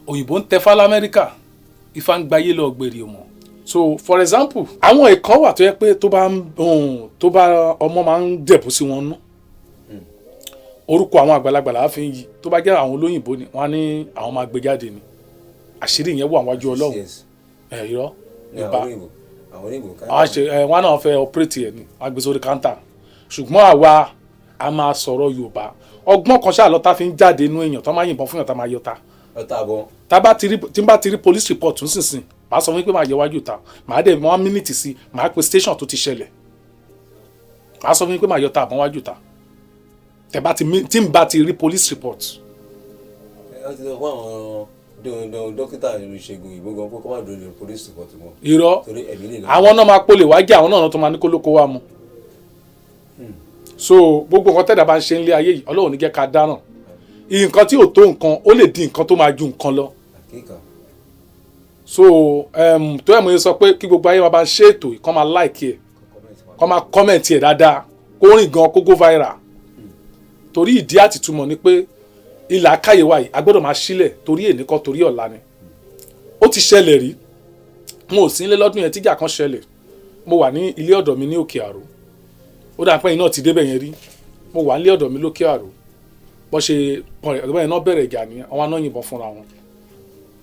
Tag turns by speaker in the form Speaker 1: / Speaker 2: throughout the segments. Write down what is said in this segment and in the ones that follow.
Speaker 1: òyìnbó ń tẹfá lamẹ́ríkà ifá ń gbayé lọ gbèrè ọmọ. So for example àwọn ìkan wà tó yẹ pé tó bá ọmọ máa ń dẹ̀bù sí wọn nú orúkọ àwọn àgbàlagbà làá fi ń yí tó bá jẹ́ àwọn olóyìnbó ni wọ́n á ní àwọn máa gbé jáde ni àṣírí yẹn wà wájú ọlọ́run irọ́ ìbá wọn náà fẹ́ ọpẹ́rẹ́tì ẹ̀ ní agbésórí kántà ṣùgbọ́n àwa a máa sọ̀rọ̀ yorùbá ọgbọ́n kan ṣáà lọ́ta fi ń jáde inú èèyàn tó máa yìnbọn fún yàn tá máa yọta tí n bá ti rí police report tún sísìn màá sọ fún yín pé màá yẹ wájú ta màá dẹ̀ 1 minute sí màá pe station tó ti ṣẹlẹ̀ màá sọ fún yín pé màá yọta àbọ̀n wájú ta tí n bá ti rí police report.
Speaker 2: ẹ ti sọ fún àwọn dókítà ìṣègùn ìbò gan kó má dúró ní police report mọ́.
Speaker 1: irọ́ àwọn náà máa polè wájú àwọn náà tó máa ní kólókó wá mu. So gbogbo nǹkan tẹ́lẹ̀ bá ń ṣe nílé ayé yìí ọlọ́run ní jẹ́ ká dáràn nǹkan tí ò tó nǹkan ó lè di nǹkan tó máa ju nǹkan lọ. So tó ẹ̀ mo yẹ sọ pé kí gbogbo ayé wa bá ń ṣe ètò yìí kọ́ máa like ẹ̀ kọ́ máa comment ẹ̀ dáadáa kó rìn gan kó go viral torí ìdí àtìtúmọ̀ ni pé ilà akáyè wa yìí a gbọ́dọ̀ máa sílẹ̀ torí èní kan torí ọ̀la ni ó ti ṣẹlẹ̀ rí mo ò sí nílé lọ́dún yẹn tíjà kan ṣẹlẹ̀ mo wà ní ilé ọ̀dọ̀ mi ní òkè àrò ó dà pé iná ti débẹ̀ yẹn rí mo wà nílé ọ̀dọ̀ mi lókè àrò bọ́ ṣe ọ̀dọ̀ yẹn náà bẹ̀rẹ̀ ìjà ní àwọn náà yìnbọn fúnra wọn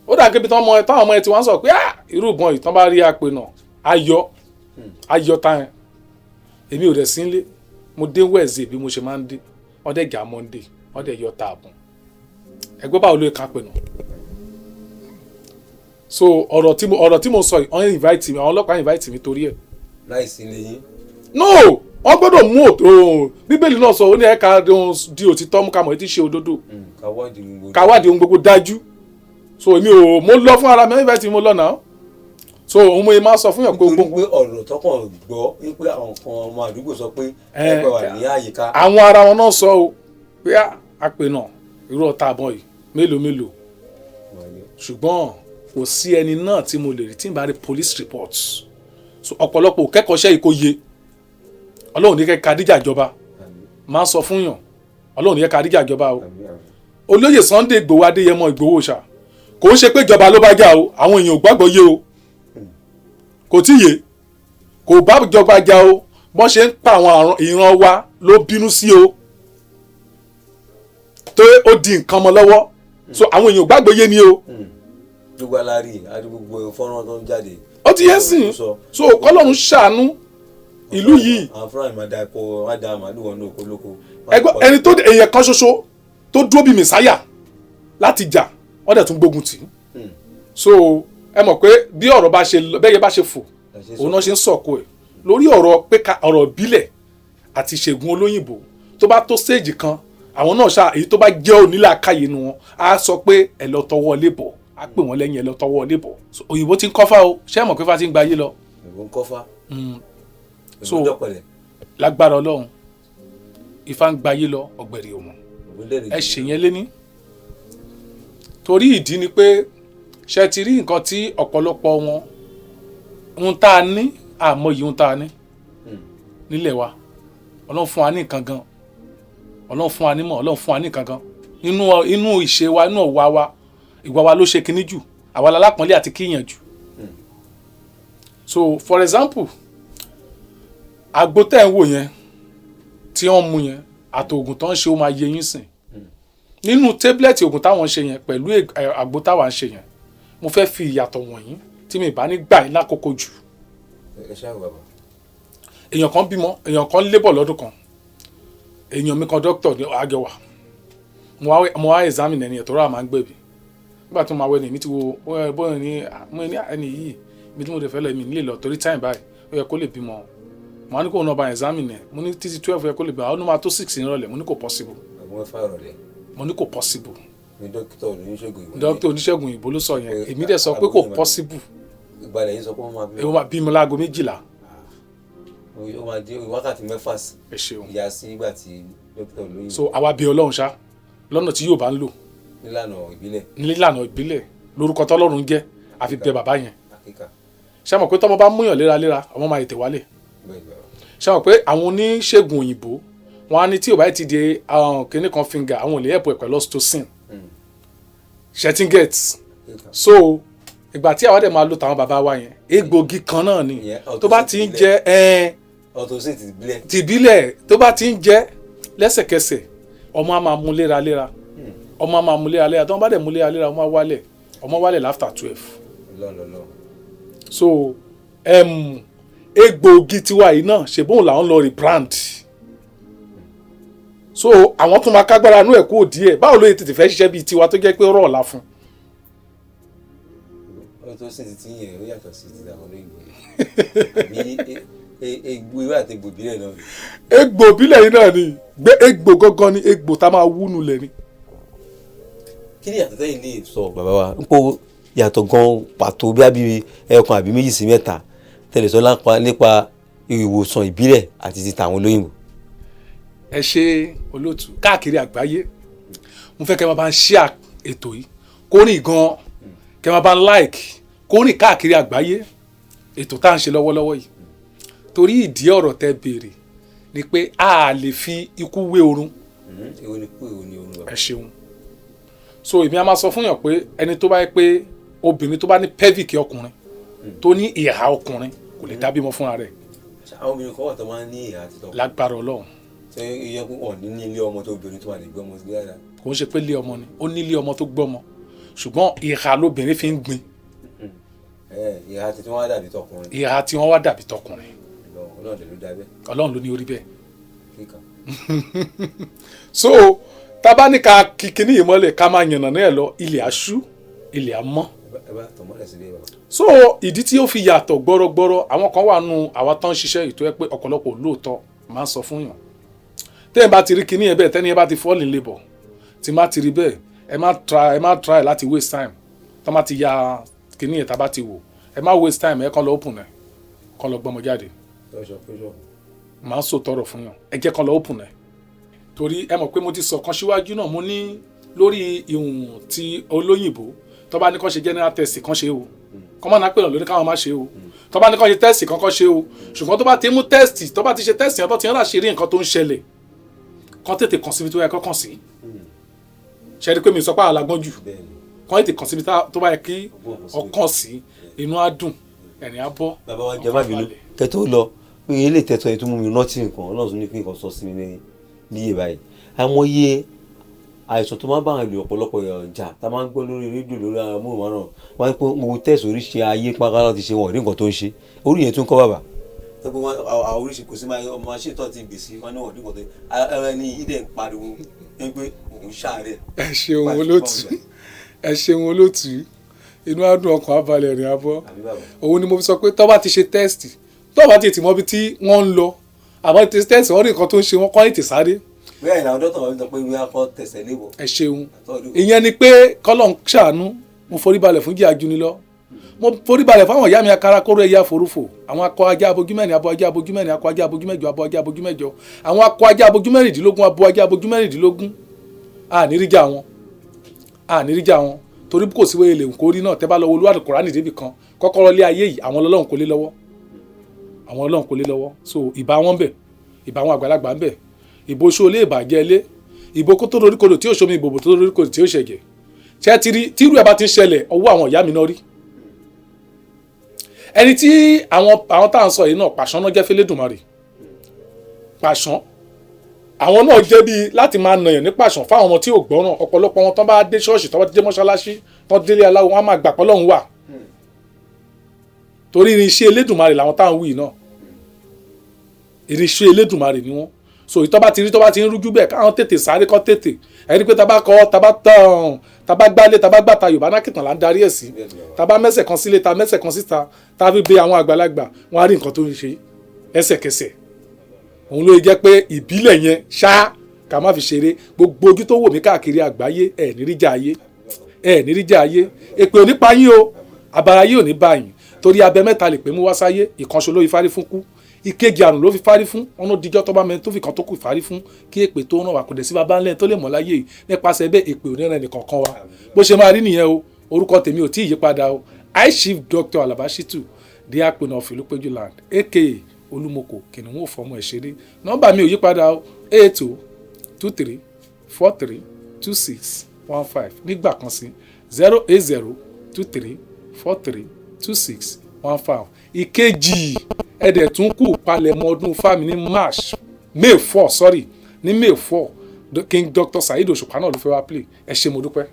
Speaker 1: ó dà kébi táwọn ọmọ ẹ ti wọ́n sọ pé irú ìbọn yìí tán bá rí apè náà ayọ̀ táyẹn èmi ò rẹ̀ sí nílé mo dé wẹ̀ẹ́sì bí mo ṣe máa ń dé ọdẹ jà Monday ọdẹ yọ táàbùn ẹgbẹ́ báwo ló kàn pè náà so ọ̀rọ̀ tí mo sọ yìí wọ́n invite mi àwọn ọlọ́pàá invite mi torí ẹ̀.
Speaker 2: láìsí lẹ́yìn.
Speaker 1: no wọ́n gbọ́dọ̀ mú bíbélì náà sọ ó ní ẹ̀ka di òtítọ́ mú kamọ̀ etí ṣe òdodo káwádìí ohun gbogbo dájú so èmi ò mo lọ fún ara mi invite mi mo lọ náà so òun mo máa sọ fún yàn pé
Speaker 2: nítorí pé ọ̀rọ̀ tọkàn gbọ́ wípé àwọn kan ọmọ àdúgbò sọ pé ẹgbẹ́ wà ní àyíká.
Speaker 1: àwọn ara wọn náà sọ o pé àpè náà irú ọ̀tá àbọ̀ yìí mélòó ṣùgbọ́n kò sí ẹni náà tí mo lè rí tí n bá rí police report so ọ̀pọ̀lọpọ̀ kẹ́kọ̀ọ́ṣẹ́ yìí kò yé ọlọ́run ní kẹ́kẹ́ adíjà ìjọba máa sọ fún yàn ọlọ́run ní kẹ́kẹ́ adíjà ìjọba o olóyè Sunday Ìgbòho Adéyẹmọ Ìgbòho ṣá kò ń ṣe pé ìjọba ló bá jà o àwọn èèyàn ò gbàgbọ́ yé o kò tí yé kò bá ìjọba jà o bọ́n ṣe ń pa àwọn ìran wa ló bínú sí o tó ó di nǹkan mọ́ lọ́wọ́ so àwọn èèyàn ò gbàgbọ́ yé ni o.
Speaker 2: gbogbo alárí àti gbogbo fọ́nrán tó ń jáde.
Speaker 1: ó ti yẹ sí so kọ́lọ́run ṣàánú ìlú yìí.
Speaker 2: àwọn fúlàní máa da ẹ̀kọ́ wá da màálù wọn ní oko lóko.
Speaker 1: ẹni tó èèyàn kan ṣoṣo tó dúró bíi mẹ̀sáyà láti jà wọ́n dẹ̀ tún gbógun tì í. so ẹ mọ̀ pé bí ọ̀rọ̀ bá ṣe bẹ́ẹ̀ yẹ bá ṣe fò òun náà ṣe ń sọ̀kò ẹ̀ lórí ọ̀rọ̀ pé ọ̀rọ̀ ìbílẹ̀ àti ìṣègùn olóyìnbó tó bá tó stage kan àwọn náà ṣá èyí tó bá jẹ́ onílàákàyè nu wọn á sọ pé ẹ lọ tọwọ́ lébọ̀ á pè wọ́n lẹ́yìn ẹ lọ tọwọ́ lébọ̀ òyìnbó ti ń kọ́fà o ṣé ẹ mọ̀ pé fá ti ń gba ayé lọ.
Speaker 2: òyìnbó ń kọ́fà.
Speaker 1: so lágbára ọlọ́run ifá ń gba ayé lọ ọ̀gbẹ̀rì òmù ẹ ṣèyẹn léní torí ìdí ni pé ṣe ti rí nǹkan tí ọ̀pọ̀lọpọ̀ wọn ń tá a ní àmọ́ yìí ń tá a ní nílẹ̀ wa ọlọ́run fún wa ní nǹkan gan ọlọ́run fún wa nímọ̀ ọlọ́run fún wa ní nǹkan gan inú ìṣe wa inú ọ̀wá wa ìwà wa ló ṣe kinní jù àwa lálápọ̀nlé àti kíyàn jù. So for example àgbo tẹ́ ń wò yẹn tí wọ́n mú yẹn àti oògùn tó ń ṣe ó máa yẹ yín sìn nínú tébúlẹ̀tì oògùn táwọn ń ṣe yẹn pẹ̀lú àgbo táwọn ń ṣe yẹn mo fẹ́ fi ìyàtọ̀ wọ̀nyí tí mi bá ní gbà yín lákòókò jù. èèyàn kan bímọ èèyàn kan lébọ̀ lọ́dún kan èèyàn mi kan dókítà ní àjọwà mo wá examine ẹni ẹ̀tọ́ rà máa ń gbẹ̀bí nígbà tó máa wẹ̀ ní mi ti wo bóyá ní ẹni yìí ibi tí mo dẹ̀ fẹ́ lọ èmi nílé lọ torí time báyìí ó yẹ kó lè bímọ mo á ní kó náà bá examine ẹ̀ mo ní títí 12 yẹ kó lè bímọ àwọn ọdún máa tó 6 nírọ̀lẹ́ mo ní kò possible. mo ní kò possible. dókítà oníṣègùn òyìnbó ló sọ yẹn èmi dẹ̀ sọ pé kò possible.
Speaker 2: ìgbàlẹ̀ yìí sọ pé wọ́n máa
Speaker 1: bí. èmi bímọ láago 12.
Speaker 2: ó máa di wákàtí 6 ìyá sí ìgbà tí dókítà olóyìnbó.
Speaker 1: so àwa bí ọlọ́run ṣá lọ́nà tí yóò bá ń lò. nílànà ìbílẹ̀ lórúkọ tọ́lọ́run jẹ́ àfi bẹ bàbá yẹn. ṣé mọ̀ pé tọ́mọ bá múyàn léraléra ọmọ máa tètè wálẹ̀. ṣé mọ̀ pé àwọn oníṣègùn òyìnbó wọn á ní tí ò bá ti di kinní kan finger àwọn ò lè help ẹ̀ pẹ̀lú oxytocin. ṣẹ́tíngẹ̀t so ìgbà tí àwa dẹ̀ máa lo tàwọn bàbá wa yẹn egbògi kan náà ni tó bá ti ń jẹ tìbílẹ̀ tó bá ti ń jẹ lẹ́sẹ̀kẹsẹ̀ ọmọ á máa mú léraléra ọmọ á máa mú léraléra tó wọ́n bá dẹ̀ mú léraléra ọmọ wálẹ̀ láfter 12. so egbògi tiwa yìí náà ṣe bóun làwọn lọ rebrand so àwọn tún máa kágbára nú ẹ̀ kú òdì ẹ̀ báwo ló yẹ tètè fẹ́ ṣiṣẹ́ bíi tiwa tó jẹ́ pé rọ̀ ọ̀la fún.
Speaker 2: tó sì ti yẹn ó yàtọ̀ sí ti àwọn olóyìnbó àbí egbò ìwé àti egbò ìbílẹ̀ náà.
Speaker 1: egbò ìbílẹ̀ yìí náà ni egbò gangan ni egbò tá a máa wú nulẹ̀ ni.
Speaker 2: kí ni yàtọ̀ tẹ́yìn lè sọ bàbá wa ń pò yàtọ̀ gan pàtó bí abí ẹ̀ẹ̀kan àbí méjì sí mẹ́ta tẹ̀lé sọ nípa ìwòsàn ìbílẹ̀ àti ti tàwọn olóyìnbó.
Speaker 1: ẹ ṣe olóòtú káàkiri àgbáyé mo fẹ́ kẹ́ máa bá ń share ètò yìí kó rìn gan kẹ́ máa bá ń like kó rìn káàkiri àgbáyé ètò tá à ń ṣe lọ́wọ́lọ́wọ́ yìí torí ìdí ọ̀rọ̀ tẹ́ béèrè ni pé a lè fi ikú wé orun. ẹ ṣeun so èmi a máa sọ fún yàn pé ẹni tó bá yẹ pé obìnrin tó bá ní pelvic ọkùnrin tó ní ìhà ọkùnrin kò lè dábìmọ fúnra rẹ̀.
Speaker 2: àwọn obìnrin kan wà tó máa ń ní ìhà àti tọkùnrin.
Speaker 1: lágbára Ọlọ́run.
Speaker 2: ṣé iye púpọ̀ ní ilé ọmọ tó obìnrin tó wà lè gbé ọmọ sí dáadáa.
Speaker 1: kò ń ṣe pé ilé ọmọ ni ó ní ilé ọmọ tó gbọ́mọ ṣùgbọ́n ìhà lóbìnrin fi ń gbin.
Speaker 2: ìhà tí wọ́n wá dàbí tọkùnrin.
Speaker 1: ìhà tí wọ́n wá dàbí tọkùnrin.
Speaker 2: Ọlọ́run
Speaker 1: ló ní orí bẹ́ẹ̀. so tábà ní ká kíkiní yìí mọ́lẹ̀ ká máa yànnà náà lọ ilẹ̀ aṣú ilẹ̀ amọ́. so ìdí tí ó fi yàtọ̀ gbọ́rọ́gbọ́rọ́ àwọn kan wà nù àwa tán ń ṣiṣẹ́ ètò ẹ pé ọ̀pọ̀lọpọ̀ lóòótọ́ máa ń sọ fún yàn tẹ́yìn bá ti rí kíní yẹn bẹ́ẹ̀ tẹ́ni yẹn bá ti fall in labour tí má ti rí bẹ́ẹ̀ ẹ má try láti waste time tó má ti ya kíní yẹn tá bá ti wò ẹ má waste time ẹ kàn lọ open ẹ kàn lọ gbọmọ jáde màá ń sòtọrọ fún yàn ẹ jẹ́ kàn lọ open ẹ torí ẹ mọ̀ pé mo ti sọ kan síwájú náà mo ní lórí ìhùn ti olóyìnbó tó bá ní kàn ṣe general test kàn ṣe o kàn má náà pè náà lóní káwọn má ṣe o tó bá ní kàn ṣe test kàn ṣe o ṣùgbọ́n tó bá ti mú test tó bá ti ṣe test yẹn tó ti yẹn là ṣe rí nǹkan tó ń ṣẹlẹ̀ kàn tètè kàn síbi tó yẹ kàn sí ṣe rí pé mi sọ pé àlágbọ́n jù kàn tètè kàn síbi tó bá yẹ kí ọkàn sí inú á dùn ẹ̀rín á bọ́.
Speaker 2: bàbá wa jẹ́ má bínú kẹ́tọ́ lọ pé ilé ìtẹ́tọ́ yẹn tó mú mi rántí nǹkan ọlọ́run ní pé nǹkan sọ sí mi níyè báyìí àmọye àìsàn tó máa ń bá àwọn èlò ọ̀pọ̀lọpọ̀ ọjà tá a máa ń gbọ́ lórí rédíò lórí amóhùnmáwòrán wọn ní pé mo tẹ̀sí oríṣi ayé pákálá ti ṣe wọ̀n ní nǹkan tó ń ṣe orí yẹn tún kọ́ bàbá. tọ́pọ̀ wọn àwọn oríṣi kò sí máa ṣe tó ti gbèsè wọn ní wọ̀n ní nǹkan tó ara ẹni ìdẹ̀ ń pariwo pé òun ṣàárẹ̀.
Speaker 1: ẹ ṣeun olóòtú inú àdùn ọkàn abalẹ̀ rìn abọ́ òun ni mo fi sọ pé tó bá ti ṣe tẹ́sítì tó bá ti tì mọ́ bí tí wọ́n ń lọ àmọ́ ti tẹ́sítì wọ́n rí nǹkan tó ń ṣe wọ́n kọ́ ètè sáré.
Speaker 2: bẹ́ẹ̀ ni àwọn dọ́tọ̀ wọn sọ pé wíwá kọ́ tẹ̀sẹ̀ léwọ̀.
Speaker 1: ẹ ṣeun ìyẹn ni pé kọ́lọ̀ ń ṣàánú mo forí balẹ̀ fún jí ajuni lọ mo forí balẹ̀ fún àwọn ìyá mi akarakóró ẹ̀yà forúfò àwọn akọ ajá abojúmẹ́rin abo ajá abojúmẹ́rin akọ ajá abojúmẹ́jọ abo ajá abojúmẹ́jọ àwọn akọ ajá abojúmẹ́rìndínlógún abo ajá abojúmẹ́rìndínlógún àníríjà wọn torí kò sí wéyè lè ń kórí náà tẹ́ bá lọ wo olúwa Kùránì débì kan kọ́kọ́rọ́ lé ayé yìí àwọn Ọlọ́run kò lé lọ́wọ́ so ìbá wọn bẹ̀ ìbá wọn àgbàlagbà ń bẹ̀ ìbò oṣù olé ìbàjẹ́ ilé ìbò kó tó dorí kodò tí ó ṣomi ìbòbò tó dorí kodò tí ó ṣẹ̀jẹ̀ ṣé ti rí tírú ẹ̀ bá ti ń ṣẹlẹ̀ ọwọ́ àwọn ìyá mi náà rí ẹni tí àwọn tá à ń sọ yìí náà pàṣán náà jẹ́ fẹ́lẹ́dùmarè pàṣán àwọn náà jẹ́ bíi láti máa nàyàn ní pàṣán fáwọn ọmọ tí ò gbọ́ràn ọ̀pọ̀lọpọ̀ wọn tán bá dé ṣọ́ọ̀ṣì tán bá dé mọ́ṣáláṣí tán délé aláwo wọn á máa gbà pé Ọlọ́run wà torí irinṣẹ́ Elédùmarè làwọn táwọn wí náà irinṣẹ́ Elédùmarè ni wọ́n so ìtọ́ bá ti rí tó bá ti ń rújú bẹ́ẹ̀ káwọn tètè sáré kọ́ tètè ẹni pé tabá kọ́ tabá tán tabá gbálé tabá gbàtà Yorùbá náà kìtàn là ń darí ẹ̀ sí tabá mẹ́sẹ̀ kan sílé ta mẹ́sẹ̀ kan síta tá a fi bẹ àwọn àgbàlagbà wọn á rí nǹkan tó ń ṣe ẹsẹ̀kẹsẹ̀ òun ló jẹ́ pé ìbílẹ̀ yẹn ṣá ká má fi ṣeré gbogbo ojú tó wò mí káàkiri àgbáyé ẹ̀ níríjà ayé èpè ò ní pa yín o àbára yín ò ní bá yín torí abẹ mẹ́ta lè pé mú wá sáyé ìkànṣe ló ifárí fún kú ìkejì àrùn ló fi fárí fún ọ̀nà díjọ́ tó bá mẹ́rin tó fi kan tó kù fárí fún kí èpè tó ràn wá kò dé sí baba ńlẹ̀ tó lè mọ̀ láyé yìí nípasẹ̀ bẹ́ẹ̀ èpè ò ní rẹ̀ nìkan kan wa bó ṣe máa rí nìyẹn o orúkọ tèmi ò tí ì yípadà o Chief Dr. Alabashitu Diakpena of Ilupeju land aka Olúmọkò kìnìún òfòmù ẹ̀ṣẹ̀rẹ̀ nọ́mbà mi ò yípadà o 8023432615 nígbà kan sí 080 23432615. ìkejì ẹ̀dẹ̀ tún kù palẹ̀mọ́ ọdún fámi ní May 4 ní May 4 King Dr. Saheed Òṣùpá náà ló fẹ́ wá play. Ẹ ṣé mo dúpẹ́.